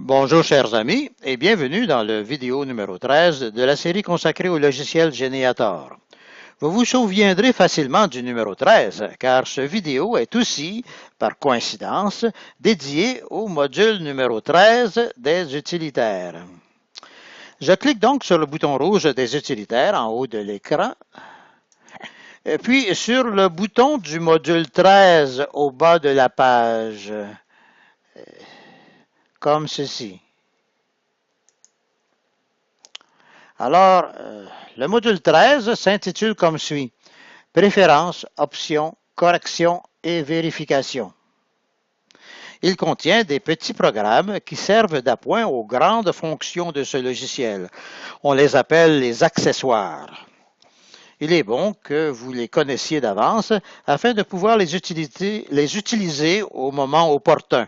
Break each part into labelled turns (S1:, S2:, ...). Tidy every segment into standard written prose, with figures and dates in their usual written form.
S1: Bonjour chers amis et bienvenue dans le vidéo numéro 13 de la série consacrée au logiciel Geniator. Vous vous souviendrez facilement du numéro 13 car ce vidéo est aussi, par coïncidence, dédié au module numéro 13 des utilitaires. Je clique donc sur le bouton rouge des utilitaires en haut de l'écran, puis sur le bouton du module 13 au bas de la page, comme ceci. Alors, le module 13 s'intitule comme suit: Préférences, options, corrections et vérifications. Il contient des petits programmes qui servent d'appoint aux grandes fonctions de ce logiciel. On les appelle les accessoires. Il est bon que vous les connaissiez d'avance afin de pouvoir les utiliser au moment opportun.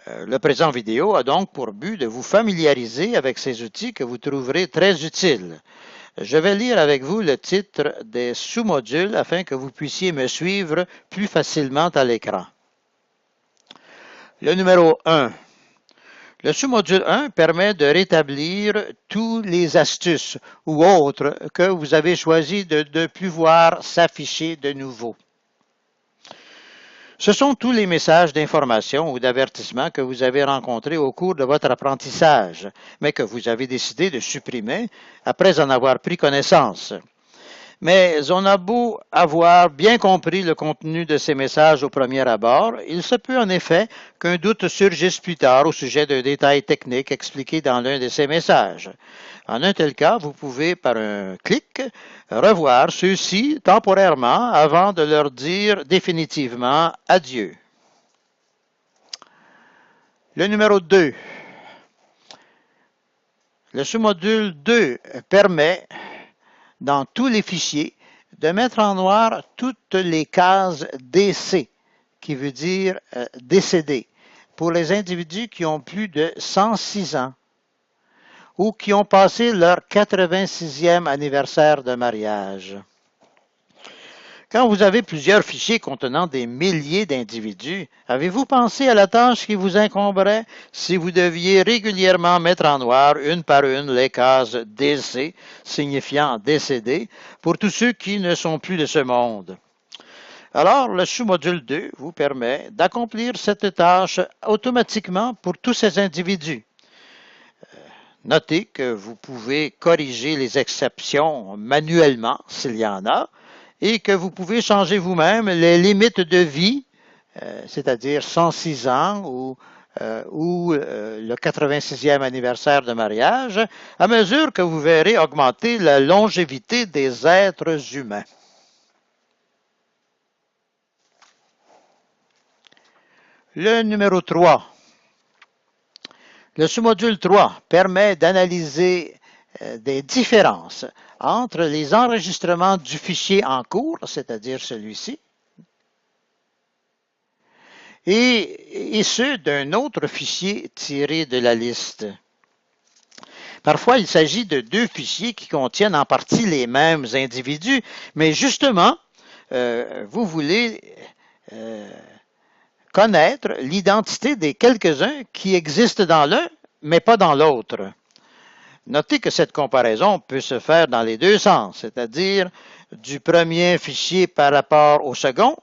S1: Le présent vidéo a donc pour but de vous familiariser avec ces outils que vous trouverez très utiles. Je vais lire avec vous le titre des sous-modules afin que vous puissiez me suivre plus facilement à l'écran. Le numéro 1. Le sous-module 1 permet de rétablir tous les astuces ou autres que vous avez choisi de ne plus voir s'afficher de nouveau. Ce sont tous les messages d'information ou d'avertissement que vous avez rencontrés au cours de votre apprentissage, mais que vous avez décidé de supprimer après en avoir pris connaissance. Mais on a beau avoir bien compris le contenu de ces messages au premier abord, il se peut en effet qu'un doute surgisse plus tard au sujet d'un détail technique expliqué dans l'un de ces messages. En un tel cas, vous pouvez, par un clic, revoir ceux-ci temporairement avant de leur dire définitivement adieu. Le numéro 2. Le sous-module 2 permet, dans tous les fichiers, de mettre en noir toutes les cases DC, qui veut dire décédé, pour les individus qui ont plus de 106 ans ou qui ont passé leur 86e anniversaire de mariage. Quand vous avez plusieurs fichiers contenant des milliers d'individus, avez-vous pensé à la tâche qui vous incomberait si vous deviez régulièrement mettre en noir une par une les cases DC, signifiant décédé, pour tous ceux qui ne sont plus de ce monde? Alors, le sous-module 2 vous permet d'accomplir cette tâche automatiquement pour tous ces individus. Notez que vous pouvez corriger les exceptions manuellement, s'il y en a, et que vous pouvez changer vous-même les limites de vie, c'est-à-dire 106 ans ou le 86e anniversaire de mariage, à mesure que vous verrez augmenter la longévité des êtres humains. Le numéro 3. Le sous-module 3 permet d'analyser des différences entre les enregistrements du fichier en cours, c'est-à-dire celui-ci, et ceux d'un autre fichier tiré de la liste. Parfois, il s'agit de deux fichiers qui contiennent en partie les mêmes individus, mais justement, vous voulez connaître l'identité des quelques-uns qui existent dans l'un, mais pas dans l'autre. Notez que cette comparaison peut se faire dans les deux sens, c'est-à-dire du premier fichier par rapport au second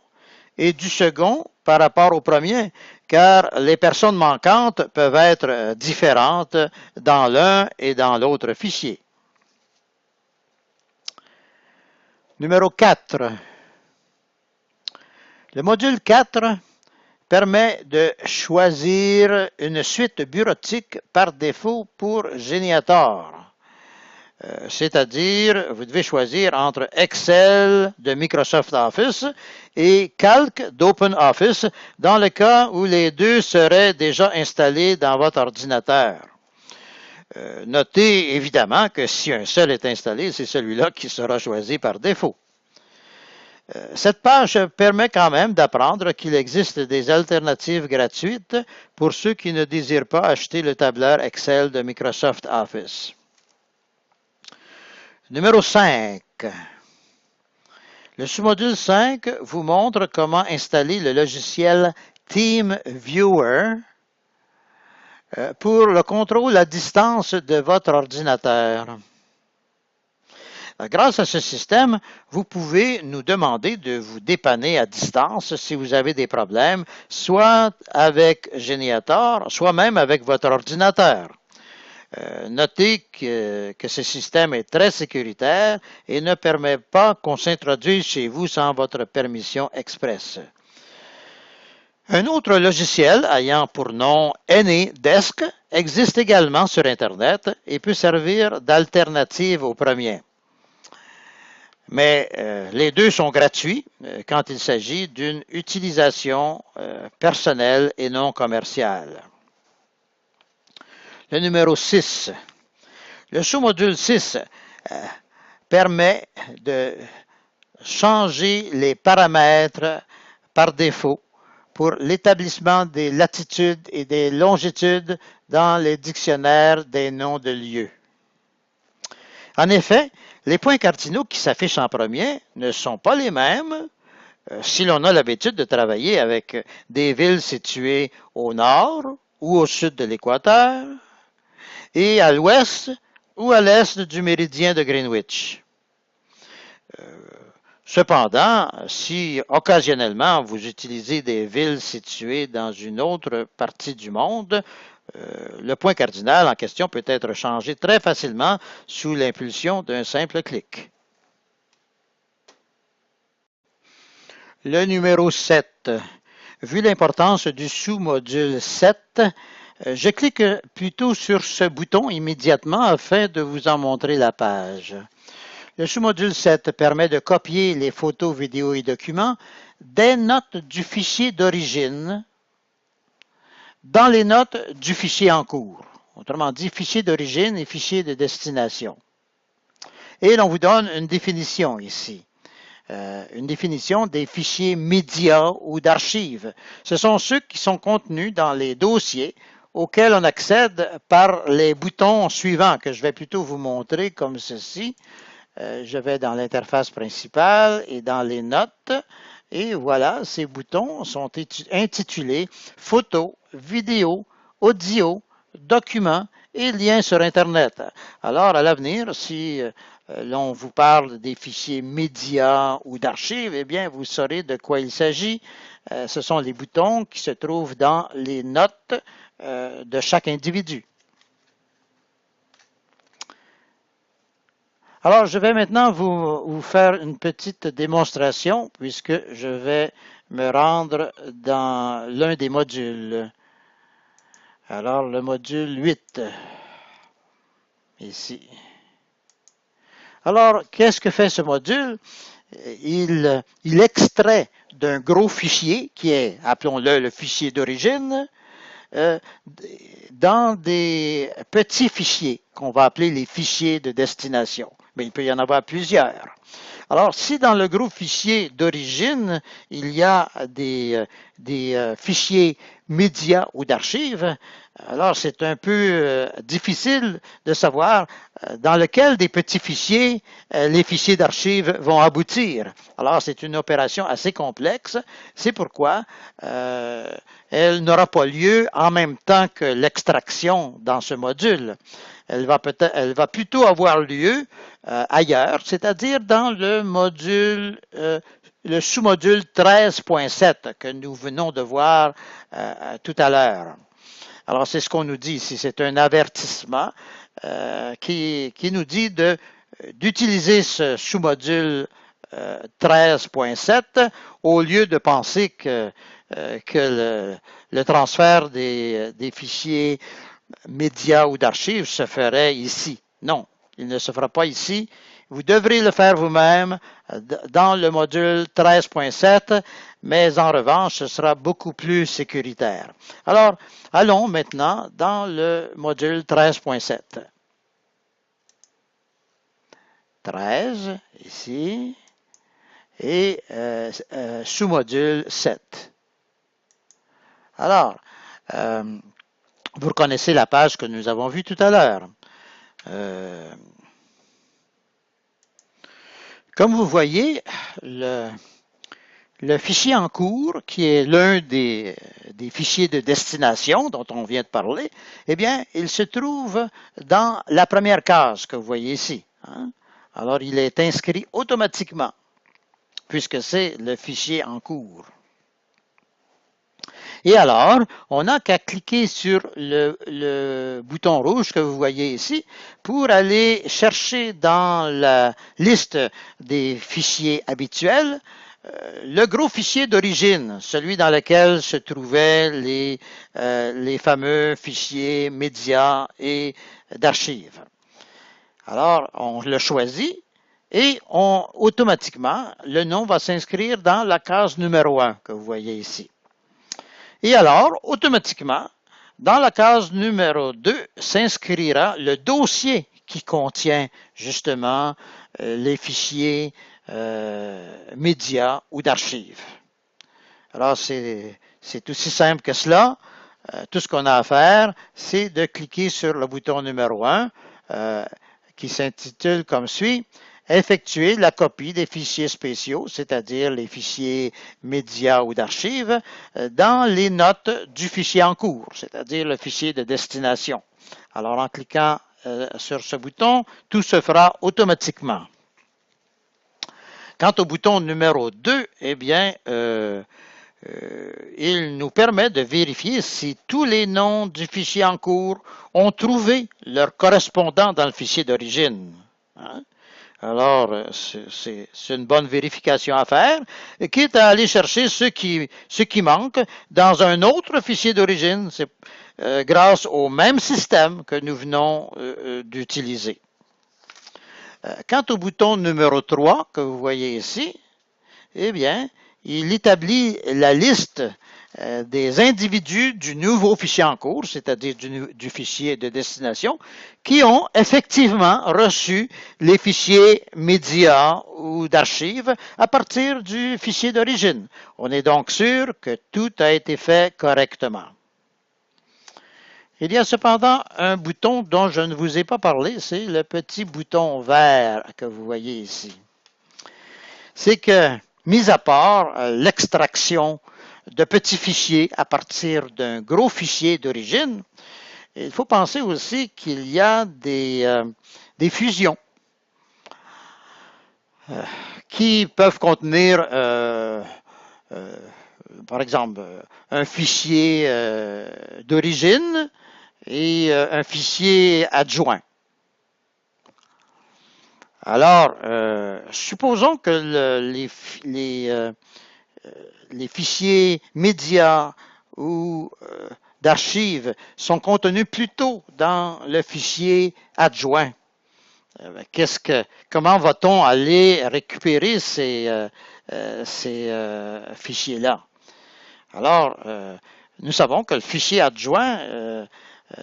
S1: et du second par rapport au premier, car les personnes manquantes peuvent être différentes dans l'un et dans l'autre fichier. Numéro 4. Le module 4 permet de choisir une suite bureautique par défaut pour Geniator. C'est-à-dire, vous devez choisir entre Excel de Microsoft Office et Calc d'OpenOffice dans le cas où les deux seraient déjà installés dans votre ordinateur. Notez évidemment que si un seul est installé, c'est celui-là qui sera choisi par défaut. Cette page permet quand même d'apprendre qu'il existe des alternatives gratuites pour ceux qui ne désirent pas acheter le tableur Excel de Microsoft Office. Numéro 5. Le sous-module 5 vous montre comment installer le logiciel TeamViewer pour le contrôle à distance de votre ordinateur. Grâce à ce système, vous pouvez nous demander de vous dépanner à distance si vous avez des problèmes, soit avec Geniator, soit même avec votre ordinateur. Notez que ce système est très sécuritaire et ne permet pas qu'on s'introduise chez vous sans votre permission express. Un autre logiciel ayant pour nom AnyDesk existe également sur Internet et peut servir d'alternative au premier. Mais les deux sont gratuits quand il s'agit d'une utilisation personnelle et non commerciale. Le numéro 6. Le sous-module 6 permet de changer les paramètres par défaut pour l'établissement des latitudes et des longitudes dans les dictionnaires des noms de lieux. En effet, les points cardinaux qui s'affichent en premier ne sont pas les mêmes si l'on a l'habitude de travailler avec des villes situées au nord ou au sud de l'équateur et à l'ouest ou à l'est du méridien de Greenwich. Cependant, si occasionnellement vous utilisez des villes situées dans une autre partie du monde, le point cardinal en question peut être changé très facilement sous l'impulsion d'un simple clic. Le numéro 7. Vu l'importance du sous-module 7, je clique plutôt sur ce bouton immédiatement afin de vous en montrer la page. Le sous-module 7 permet de copier les photos, vidéos et documents des notes du fichier d'origine dans les notes du fichier en cours. Autrement dit, fichier d'origine et fichier de destination. Et l'on vous donne une définition ici. Une définition des fichiers médias ou d'archives. Ce sont ceux qui sont contenus dans les dossiers auxquels on accède par les boutons suivants que je vais plutôt vous montrer comme ceci. Je vais dans l'interface principale et dans les notes. Et voilà, ces boutons sont intitulés Photos, vidéos, audio, documents et liens sur Internet. Alors, à l'avenir, si l'on vous parle des fichiers médias ou d'archives, eh bien, vous saurez de quoi il s'agit. Ce sont les boutons qui se trouvent dans les notes de chaque individu. Alors, je vais maintenant vous faire une petite démonstration puisque je vais me rendre dans l'un des modules. Alors, le module 8, ici. Alors, qu'est-ce que fait ce module? Il extrait d'un gros fichier qui est, appelons-le le fichier d'origine, dans des petits fichiers qu'on va appeler les fichiers de destination. Mais il peut y en avoir plusieurs. Alors, si dans le groupe fichier d'origine, il y a des fichiers médias ou d'archives, alors c'est un peu difficile de savoir dans lequel des petits fichiers les fichiers d'archives vont aboutir. Alors, c'est une opération assez complexe. C'est pourquoi elle n'aura pas lieu en même temps que l'extraction dans ce module. Elle va plutôt avoir lieu ailleurs, c'est-à-dire dans le module, le sous-module 13.7 que nous venons de voir tout à l'heure. Alors, c'est ce qu'on nous dit ici. C'est un avertissement qui nous dit d'utiliser ce sous-module 13.7 au lieu de penser que le transfert des fichiers médias ou d'archives se ferait ici. Non, il ne se fera pas ici. Vous devrez le faire vous-même dans le module 13.7, mais en revanche, ce sera beaucoup plus sécuritaire. Alors, allons maintenant dans le module 13.7. 13, ici, et sous-module 7. Alors, vous reconnaissez la page que nous avons vue tout à l'heure. Comme vous voyez, le Le fichier en cours, qui est l'un des fichiers de destination dont on vient de parler, eh bien, il se trouve dans la première case que vous voyez ici. Hein? Alors, il est inscrit automatiquement, puisque c'est le fichier en cours. Et alors, on n'a qu'à cliquer sur le bouton rouge que vous voyez ici pour aller chercher dans la liste des fichiers habituels le gros fichier d'origine, celui dans lequel se trouvaient les fameux fichiers médias et d'archives. Alors, on le choisit et automatiquement, le nom va s'inscrire dans la case numéro 1 que vous voyez ici. Et alors, automatiquement, dans la case numéro 2 s'inscrira le dossier qui contient justement les fichiers médias ou d'archives. Alors, c'est aussi simple que cela. Tout ce qu'on a à faire, c'est de cliquer sur le bouton numéro 1 qui s'intitule comme suit. Effectuer la copie des fichiers spéciaux, c'est-à-dire les fichiers médias ou d'archives, dans les notes du fichier en cours, c'est-à-dire le fichier de destination. Alors, en cliquant sur ce bouton, tout se fera automatiquement. Quant au bouton numéro 2, eh bien, il nous permet de vérifier si tous les noms du fichier en cours ont trouvé leur correspondant dans le fichier d'origine. Hein? Alors, c'est une bonne vérification à faire, quitte à aller chercher ce qui manque dans un autre fichier d'origine, grâce au même système que nous venons d'utiliser. Quant au bouton numéro 3 que vous voyez ici, eh bien, il établit la liste des individus du nouveau fichier en cours, c'est-à-dire du fichier de destination, qui ont effectivement reçu les fichiers médias ou d'archives à partir du fichier d'origine. On est donc sûr que tout a été fait correctement. Il y a cependant un bouton dont je ne vous ai pas parlé, c'est le petit bouton vert que vous voyez ici. C'est que, mis à part l'extraction de petits fichiers à partir d'un gros fichier d'origine, il faut penser aussi qu'il y a des fusions qui peuvent contenir, par exemple, un fichier d'origine et un fichier adjoint. Alors, supposons que les fichiers médias ou d'archives sont contenus plutôt dans le fichier adjoint. Comment va-t-on aller récupérer ces fichiers-là? Alors, nous savons que le fichier adjoint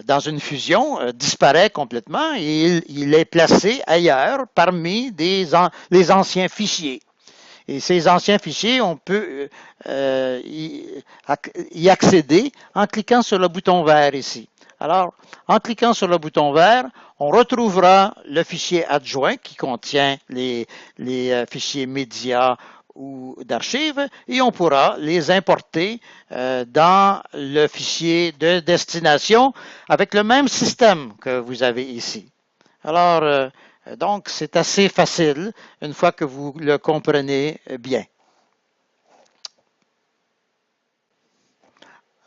S1: dans une fusion disparaît complètement et il est placé ailleurs parmi les anciens fichiers. Et ces anciens fichiers, on peut y accéder en cliquant sur le bouton vert ici. Alors, en cliquant sur le bouton vert, on retrouvera le fichier adjoint qui contient les fichiers médias ou d'archives et on pourra les importer dans le fichier de destination avec le même système que vous avez ici. Alors, donc, c'est assez facile une fois que vous le comprenez bien.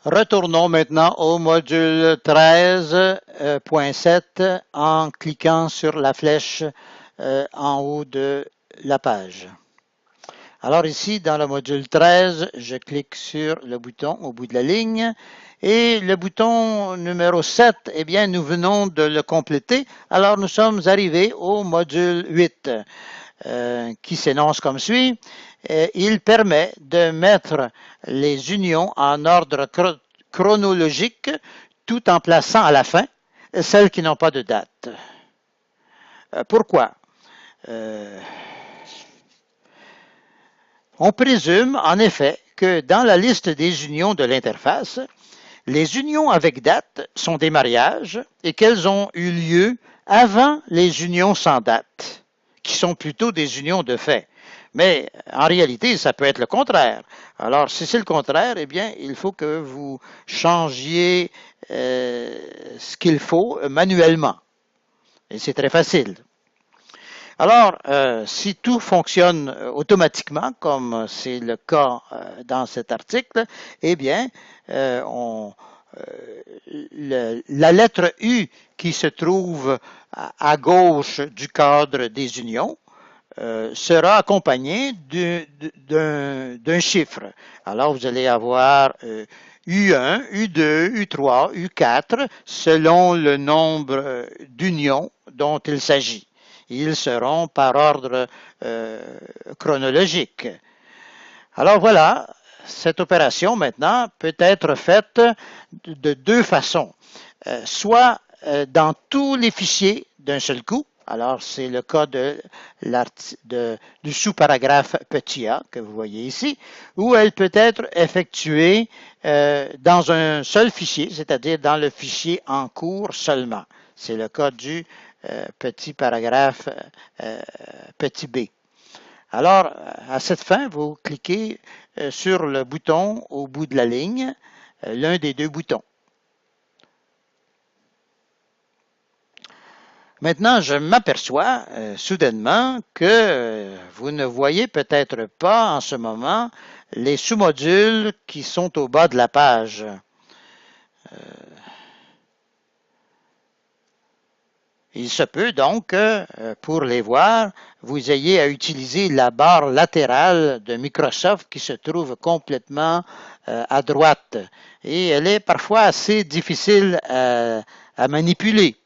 S1: Retournons maintenant au module 13.7 en cliquant sur la flèche en haut de la page. Alors ici, dans le module 13, je clique sur le bouton au bout de la ligne et le bouton numéro 7, eh bien, nous venons de le compléter. Alors, nous sommes arrivés au module 8 qui s'énonce comme suit. Il permet de mettre les unions en ordre chronologique tout en plaçant à la fin celles qui n'ont pas de date. Pourquoi? On présume en effet que dans la liste des unions de l'interface, les unions avec date sont des mariages et qu'elles ont eu lieu avant les unions sans date, qui sont plutôt des unions de fait. Mais en réalité, ça peut être le contraire. Alors, si c'est le contraire, eh bien, il faut que vous changiez ce qu'il faut manuellement. Et c'est très facile. Alors, si tout fonctionne automatiquement, comme c'est le cas dans cet article, eh bien, la lettre U qui se trouve à gauche du cadre des unions sera accompagnée d'un chiffre. Alors, vous allez avoir U1, U2, U3, U4, selon le nombre d'unions dont il s'agit. Ils seront par ordre chronologique. Alors voilà, cette opération maintenant peut être faite de deux façons. Soit dans tous les fichiers d'un seul coup. Alors, c'est le cas du sous-paragraphe petit a que vous voyez ici, ou elle peut être effectuée dans un seul fichier, c'est-à-dire dans le fichier en cours seulement. C'est le cas du petit paragraphe petit b. Alors, à cette fin, vous cliquez sur le bouton au bout de la ligne, l'un des deux boutons. Maintenant, je m'aperçois soudainement que vous ne voyez peut-être pas en ce moment les sous-modules qui sont au bas de la page. Il se peut donc que, pour les voir, vous ayez à utiliser la barre latérale de Microsoft qui se trouve complètement à droite. Et elle est parfois assez difficile à manipuler.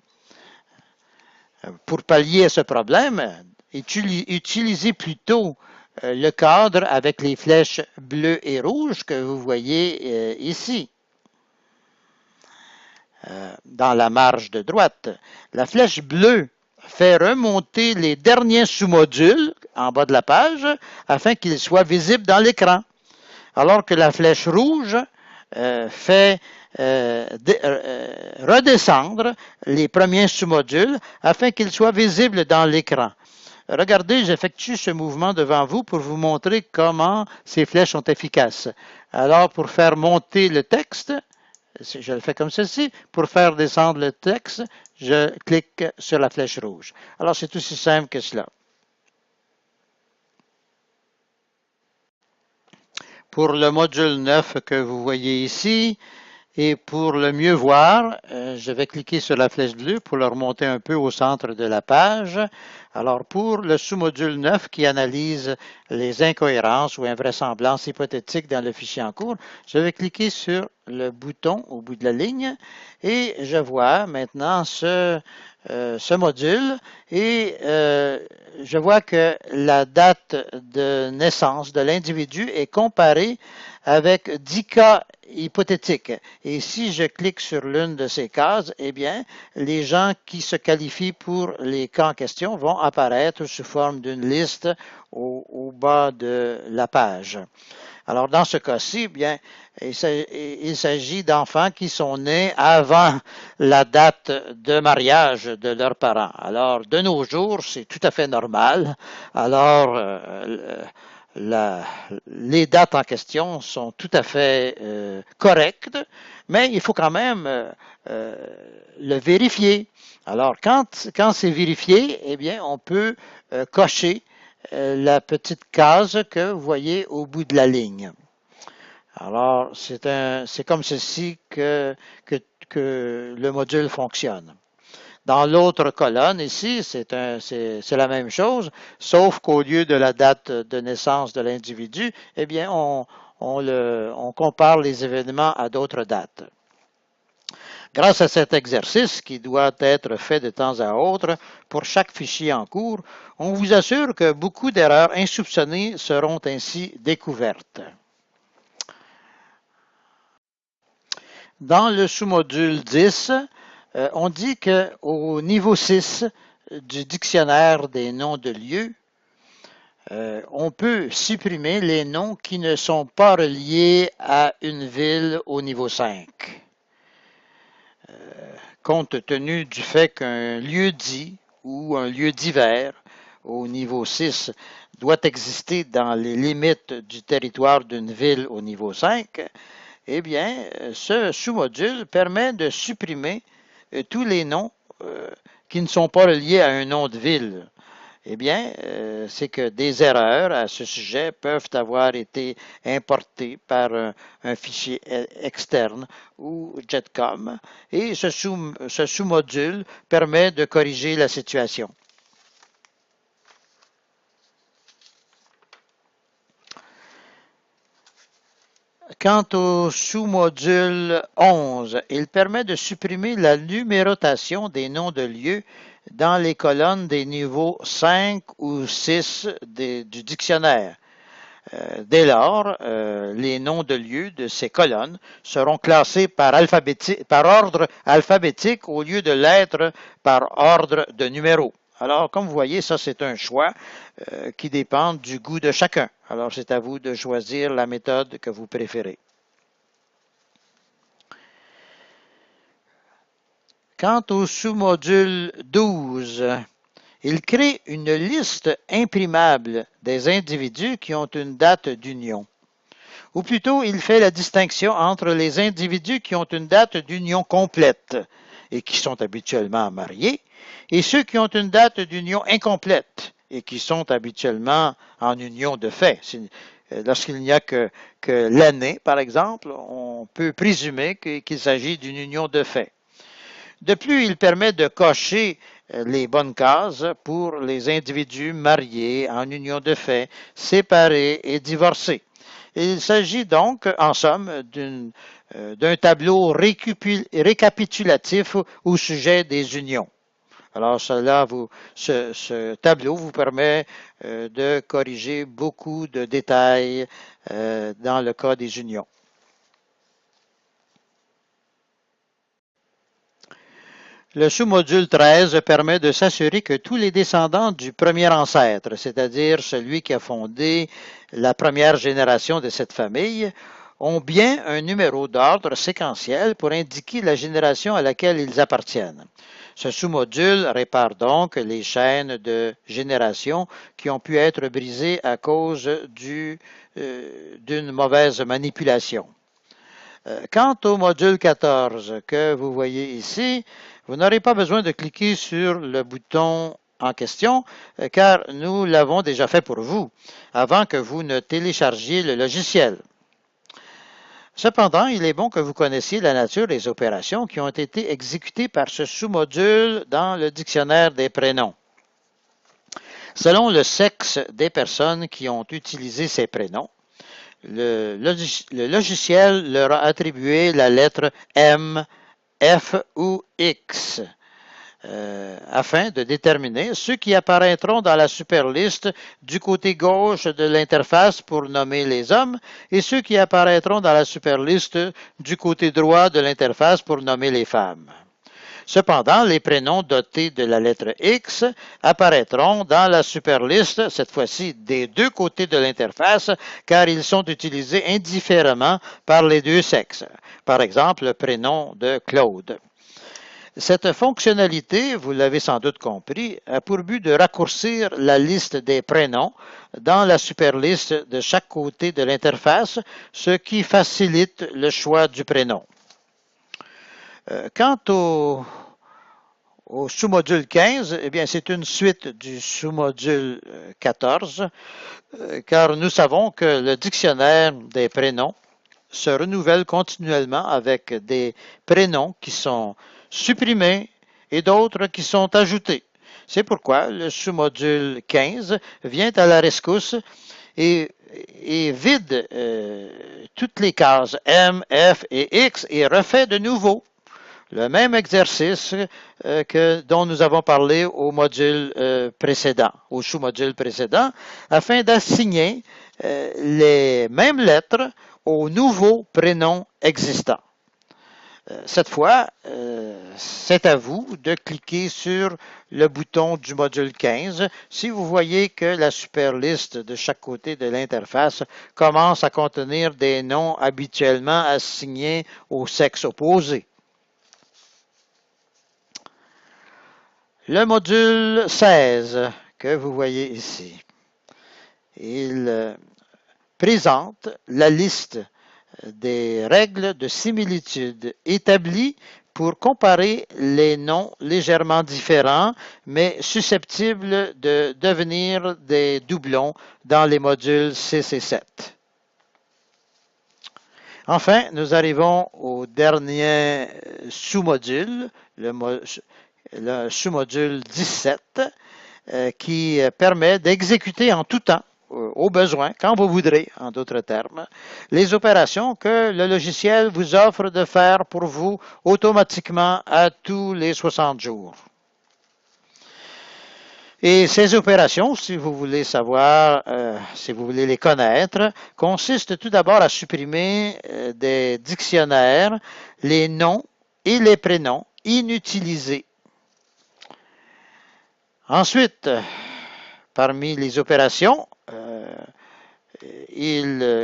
S1: Pour pallier à ce problème, utilisez plutôt le cadre avec les flèches bleues et rouges que vous voyez ici, dans la marge de droite. La flèche bleue fait remonter les derniers sous-modules en bas de la page afin qu'ils soient visibles dans l'écran, alors que la flèche rouge fait redescendre les premiers sous-modules afin qu'ils soient visibles dans l'écran. Regardez, j'effectue ce mouvement devant vous pour vous montrer comment ces flèches sont efficaces. Alors, pour faire monter le texte, je le fais comme ceci. Pour faire descendre le texte, je clique sur la flèche rouge. Alors, c'est aussi simple que cela. Pour le module 9 que vous voyez ici, et pour le mieux voir, je vais cliquer sur la flèche bleue pour le remonter un peu au centre de la page. Alors, pour le sous-module 9 qui analyse les incohérences ou invraisemblances hypothétiques dans le fichier en cours, je vais cliquer sur le bouton au bout de la ligne et je vois maintenant ce module et je vois que la date de naissance de l'individu est comparée avec 10 cas hypothétiques. Et si je clique sur l'une de ces cases, eh bien, les gens qui se qualifient pour les cas en question vont apparaître sous forme d'une liste au bas de la page. Alors, dans ce cas-ci, bien, il s'agit d'enfants qui sont nés avant la date de mariage de leurs parents. Alors, de nos jours, c'est tout à fait normal. Alors, les dates en question sont tout à fait correctes, mais il faut quand même le vérifier. Alors, quand c'est vérifié, eh bien, on peut cocher la petite case que vous voyez au bout de la ligne. Alors, c'est comme ceci que le module fonctionne. Dans l'autre colonne ici, c'est la même chose, sauf qu'au lieu de la date de naissance de l'individu, eh bien, on compare les événements à d'autres dates. Grâce à cet exercice qui doit être fait de temps à autre pour chaque fichier en cours, on vous assure que beaucoup d'erreurs insoupçonnées seront ainsi découvertes. Dans le sous-module 10, on dit qu'au niveau 6 du dictionnaire des noms de lieux, on peut supprimer les noms qui ne sont pas reliés à une ville au niveau 5. Compte tenu du fait qu'un lieu dit ou un lieu divers au niveau 6 doit exister dans les limites du territoire d'une ville au niveau 5, eh bien, ce sous-module permet de supprimer tous les noms qui ne sont pas reliés à un nom de ville. Eh bien, c'est que des erreurs à ce sujet peuvent avoir été importées par un fichier externe ou JETCOM et ce sous-module permet de corriger la situation. Quant au sous-module 11, il permet de supprimer la numérotation des noms de lieux dans les colonnes des niveaux 5 ou 6 du dictionnaire. Dès lors, les noms de lieux de ces colonnes seront classés par ordre alphabétique au lieu de lettres par ordre de numéro. Alors, comme vous voyez, ça c'est un choix qui dépend du goût de chacun. Alors, c'est à vous de choisir la méthode que vous préférez. Quant au sous-module 12, il crée une liste imprimable des individus qui ont une date d'union. Ou plutôt, il fait la distinction entre les individus qui ont une date d'union complète et qui sont habituellement mariés, et ceux qui ont une date d'union incomplète et qui sont habituellement en union de fait. Lorsqu'il n'y a que l'année, par exemple, on peut présumer qu'il s'agit d'une union de fait. De plus, il permet de cocher les bonnes cases pour les individus mariés en union de fait, séparés et divorcés. Il s'agit donc, en somme, d'un tableau récapitulatif au sujet des unions. Alors, ce tableau vous permet de corriger beaucoup de détails dans le cas des unions. Le sous-module 13 permet de s'assurer que tous les descendants du premier ancêtre, c'est-à-dire celui qui a fondé la première génération de cette famille, ont bien un numéro d'ordre séquentiel pour indiquer la génération à laquelle ils appartiennent. Ce sous-module répare donc les chaînes de génération qui ont pu être brisées à cause d'une mauvaise manipulation. Quant au module 14 que vous voyez ici, vous n'aurez pas besoin de cliquer sur le bouton en question car nous l'avons déjà fait pour vous avant que vous ne téléchargiez le logiciel. Cependant, il est bon que vous connaissiez la nature des opérations qui ont été exécutées par ce sous-module dans le dictionnaire des prénoms. Selon le sexe des personnes qui ont utilisé ces prénoms, le logiciel leur a attribué la lettre M, F ou X afin de déterminer ceux qui apparaîtront dans la superliste du côté gauche de l'interface pour nommer les hommes et ceux qui apparaîtront dans la superliste du côté droit de l'interface pour nommer les femmes. Cependant, les prénoms dotés de la lettre X apparaîtront dans la superliste, cette fois-ci des deux côtés de l'interface, car ils sont utilisés indifféremment par les deux sexes. Par exemple, le prénom de Claude. Cette fonctionnalité, vous l'avez sans doute compris, a pour but de raccourcir la liste des prénoms dans la superliste de chaque côté de l'interface, ce qui facilite le choix du prénom. Quant au sous-module 15, eh bien, c'est une suite du sous-module 14, car nous savons que le dictionnaire des prénoms se renouvelle continuellement avec des prénoms qui sont supprimés et d'autres qui sont ajoutés. C'est pourquoi le sous-module 15 vient à la rescousse et vide toutes les cases M, F et X et refait de nouveau le même exercice dont nous avons parlé au module précédent, au sous-module précédent, afin d'assigner les mêmes lettres aux nouveaux prénoms existants. Cette fois, c'est à vous de cliquer sur le bouton du module 15 si vous voyez que la superliste de chaque côté de l'interface commence à contenir des noms habituellement assignés au sexe opposé. Le module 16, que vous voyez ici. Il présente la liste des règles de similitude établies pour comparer les noms légèrement différents, mais susceptibles de devenir des doublons dans les modules 6 et 7. Enfin, nous arrivons au dernier sous-module, le sous-module 17, qui permet d'exécuter en tout temps, au besoin, quand vous voudrez, en d'autres termes, les opérations que le logiciel vous offre de faire pour vous automatiquement à tous les 60 jours. Et ces opérations, si vous voulez savoir, si vous voulez les connaître, consistent tout d'abord à supprimer des dictionnaires les noms et les prénoms inutilisés. Ensuite, parmi les opérations, il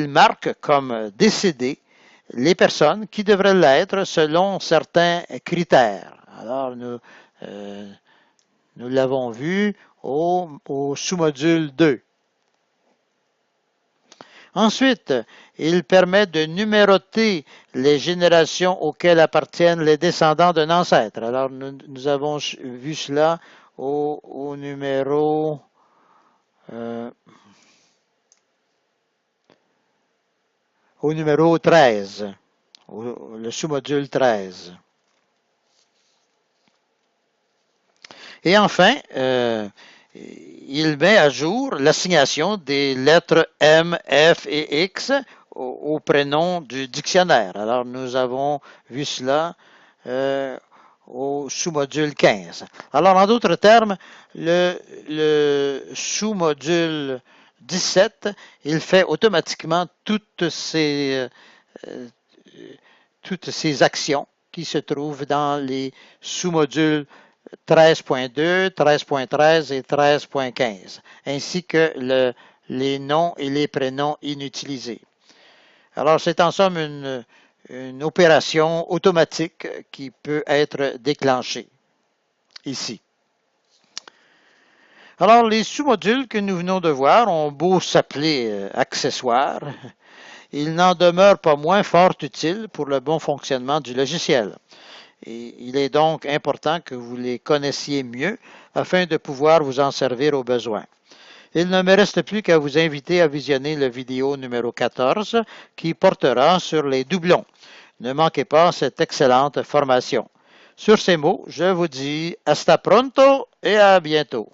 S1: marque comme décédées les personnes qui devraient l'être selon certains critères. Alors, nous l'avons vu au sous-module 2. Ensuite, il permet de numéroter les générations auxquelles appartiennent les descendants d'un ancêtre. Alors, nous avons vu cela au numéro au numéro 13, le sous-module 13. Et enfin, il met à jour l'assignation des lettres M, F et X au prénom du dictionnaire. Alors, nous avons vu cela au sous-module 15. Alors, en d'autres termes, le sous-module 17, il fait automatiquement toutes ces actions qui se trouvent dans les sous-modules 13.2, 13.13 et 13.15, ainsi que les noms et les prénoms inutilisés. Alors, c'est en somme une opération automatique qui peut être déclenchée ici. Alors, les sous-modules que nous venons de voir ont beau s'appeler accessoires, ils n'en demeurent pas moins fort utiles pour le bon fonctionnement du logiciel. Et il est donc important que vous les connaissiez mieux afin de pouvoir vous en servir au besoin. Il ne me reste plus qu'à vous inviter à visionner la vidéo numéro 14 qui portera sur les doublons. Ne manquez pas cette excellente formation. Sur ces mots, je vous dis hasta pronto et à bientôt.